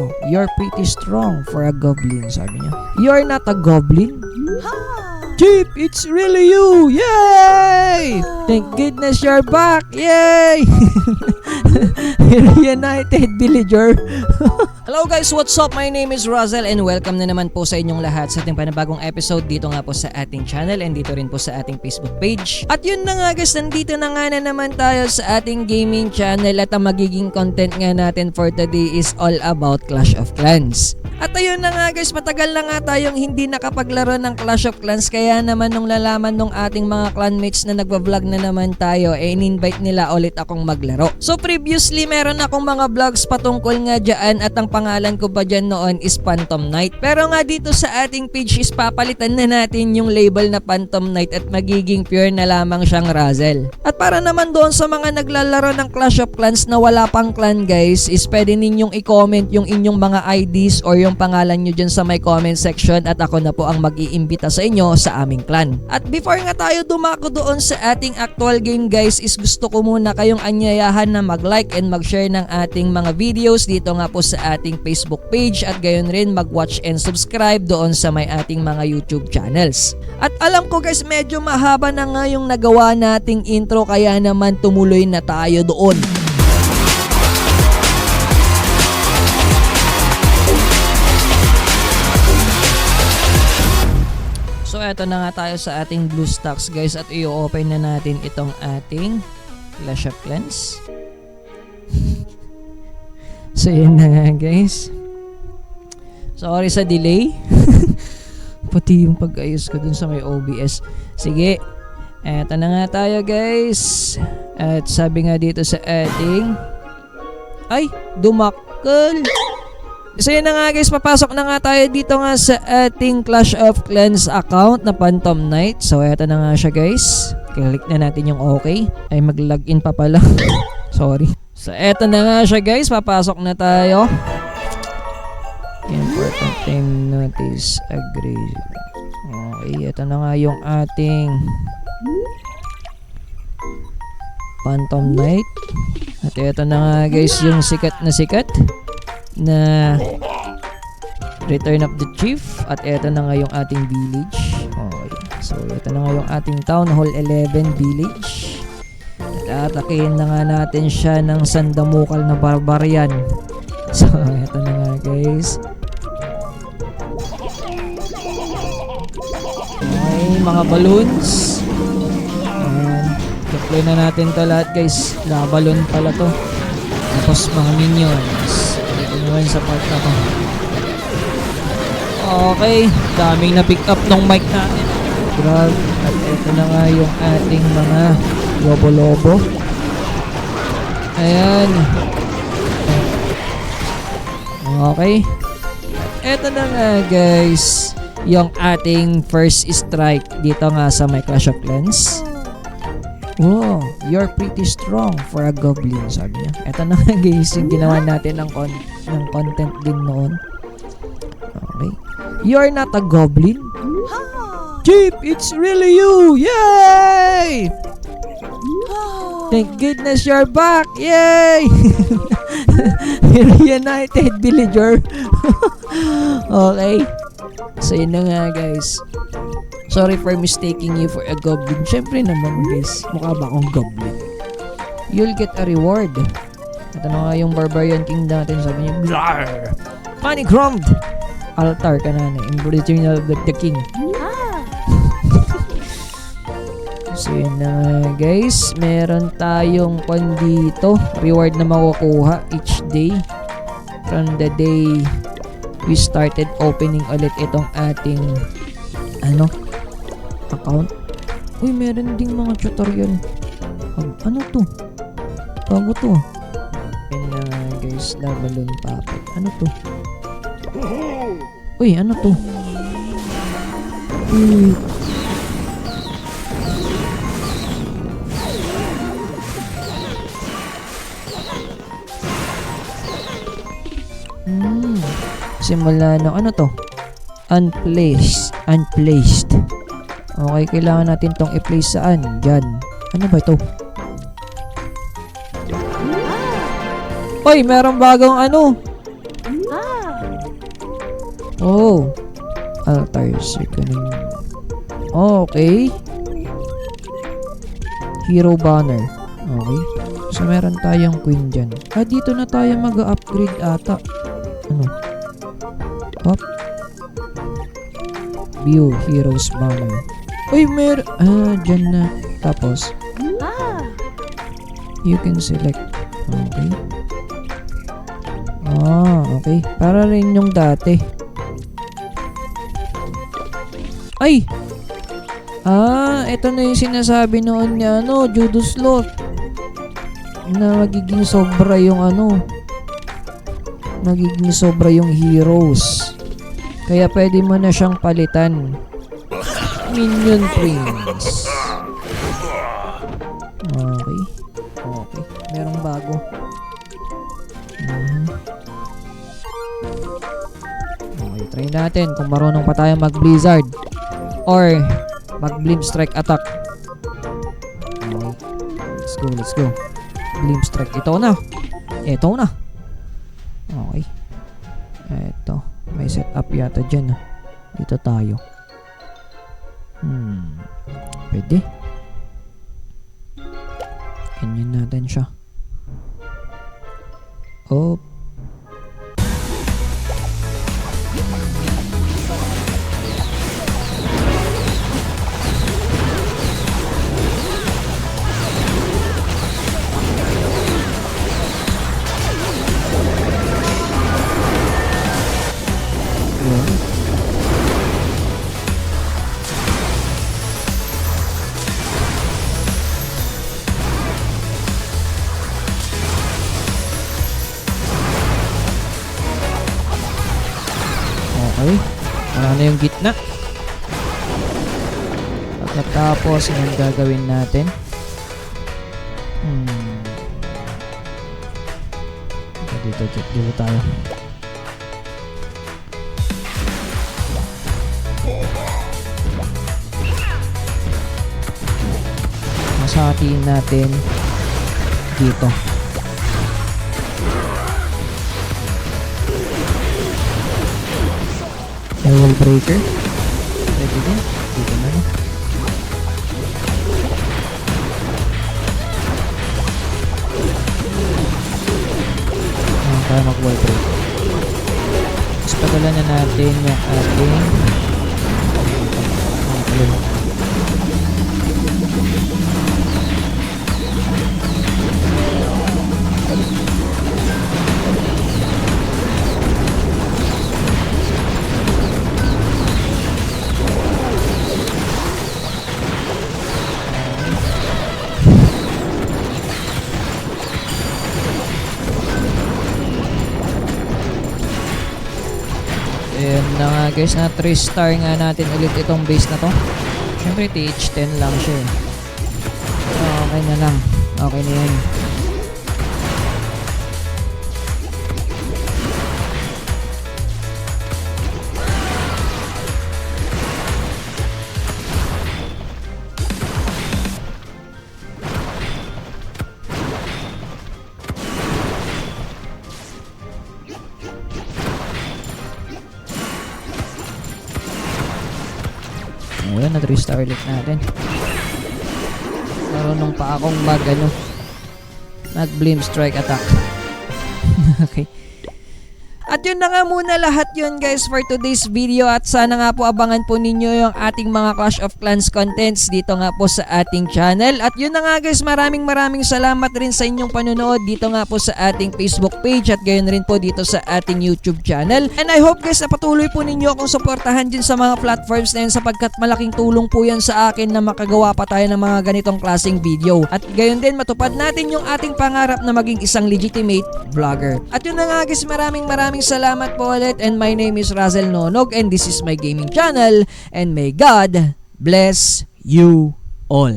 Wow, you're pretty strong for a goblin, sabi niya. You're not a goblin? Chip, it's really you! Yay! Thank goodness you're back! Yay! Reunited villager. Hello guys, what's up? My name is Russell and welcome na naman po sa inyong lahat sa ating panibagong episode dito nga po sa ating channel and dito rin po sa ating Facebook page. At yun na nga guys, nandito na nga na naman tayo sa ating gaming channel at ang magiging content nga natin for today is all about Clash of Clans. At ayun na nga guys, matagal na nga tayong hindi nakapaglaro ng Clash of Clans kaya naman nung lalaman nung ating mga clanmates na nagva-vlog na naman tayo in-invite nila ulit akong maglaro. So previously meron akong mga vlogs patungkol nga dyan at ang pangalan ko pa dyan noon is Phantom Knight. Pero nga dito sa ating page is papalitan na natin yung label na Phantom Knight at magiging pure na lamang siyang Russell. At para naman doon sa mga naglalaro ng Clash of Clans na wala pang clan guys is pwede ninyong i-comment yung inyong mga IDs or yung pangalan nyo dyan sa may comment section at ako na po ang mag-iimbita sa inyo sa aming clan. At before nga tayo dumako doon sa ating actual game guys is gusto ko muna kayong anyayahan na mag-like and mag-share ng ating mga videos dito nga po sa ating Facebook page at gayon rin mag-watch and subscribe doon sa may ating mga YouTube channels. At alam ko guys medyo mahaba na nga yung nagawa nating intro kaya naman tumuloy na tayo doon. So eto na nga tayo sa ating BlueStacks guys at i-open na natin itong ating Clash of Clans. So yun na nga guys. Sorry sa delay. Pati yung pag-ayos ko dun sa may OBS. Sige, eto na nga tayo guys. At sabi nga dito sa ating ay, dumakal. So yun na nga guys, papasok na nga tayo dito nga sa ating Clash of Clans account na Phantom Knight. So eto na nga siya guys. Click na natin yung okay. Ay mag-login pa pala. Sorry. So eto na nga siya guys, papasok na tayo. Important time notice, agree. Okay, eto na nga yung ating Phantom Knight. At eto na nga guys yung sikat na Return of the Chief. At eto na nga yung ating village. Okay. So eto na nga yung ating Town Hall 11 village. At atakihin na nga natin siya ng sandamukal na barbarian. So eto na nga guys. Okay, mga balloons. Ayan. Deploy na natin to lahat guys. Balloon pala to. Tapos mga minions. Naman sa part na to. Okay, daming na pick up ng mic natin. Grabe. At ito na nga yung ating mga lobo-lobo. Ayan. Okay. At ito na nga guys yung ating first strike dito nga sa my Clash of Clans. Wow, you're pretty strong for a goblin, sabi niya. Ito na nga guys yung ginawa natin ng content din noon. Okay. You're not a goblin? Chip, it's really you! Yay! Thank goodness you're back! Yay! Reunited villager. Okay. So yun na nga guys. Sorry for mistaking you for a goblin. Syempre naman guys, mukha ba akong goblin? You'll get a reward. Ito na nga yung Barbarian King natin. Sabi niya, Blarr! Honeycombed! Altar ka na in return of the king. So yun na nga guys. Meron tayong dito. Reward na makukuha each day. From the day we started opening ulit itong ating account. Uy, meron ding mga tutorial. Ano to? Bago to. Yan na guys, Lavalon Puppet. Ano to? Uy, ano to? Uy. Simula ng ano to? Unplaced. Okay, kailangan natin tong i-place saan? Diyan. Ano ba ito? Uy, merong bagong ano. Oh. Altar circling. Okay. Hero banner. Okay. So meron tayong queen dyan. Dito na tayo mag-upgrade ata. Ano? Hop. View heroes banner. Uy, dyan na. Tapos you can select. Okay. Okay. Para rin yung dati. Ay! Ito na yung sinasabi noon niya, Judas Sloth. Na magiging sobra yung magiging sobra yung heroes. Kaya pwede mo na siyang palitan. Minion Prince. Okay. Okay. Merong bago. Okay, try natin kung marunong pa tayo mag-blizzard or mag-beam strike attack. Okay. Let's go. Beam strike. Ito na. Okay. Ito. May setup yata dyan. Dito tayo. Pwede. Ganyan natin siya. Oh. Okay. Ano na yung gitna? Pagkatapos, anong gagawin natin? Dito tayo. Masatiin natin dito. Wall breaker. Pwede din. Dito na. Para mag-wall breaker. Mas padala na natin yung ating Ayan na nga guys, na 3 star nga natin ulit itong base na to. Siyempre TH10 lang siya eh. Okay na lang. Okay na yan. Ayan, na 3 star ulit natin. Marunong pa akong mag beam strike attack. Okay. At yun na nga muna lahat yun guys for today's video, at sana nga po abangan po ninyo yung ating mga Clash of Clans contents dito nga po sa ating channel. At yun na nga guys, maraming salamat rin sa inyong panonood dito nga po sa ating Facebook page at gayon rin po dito sa ating YouTube channel. And I hope guys na patuloy po ninyo akong suportahan din sa mga platforms na yun, sapagkat malaking tulong po yan sa akin na makagawa pa tayo ng mga ganitong klaseng video. At gayon din matupad natin yung ating pangarap na maging isang legitimate vlogger. At yun na nga guys, maraming salamat po ulit, and my name is Razel Nonog and this is my gaming channel, and may God bless you all.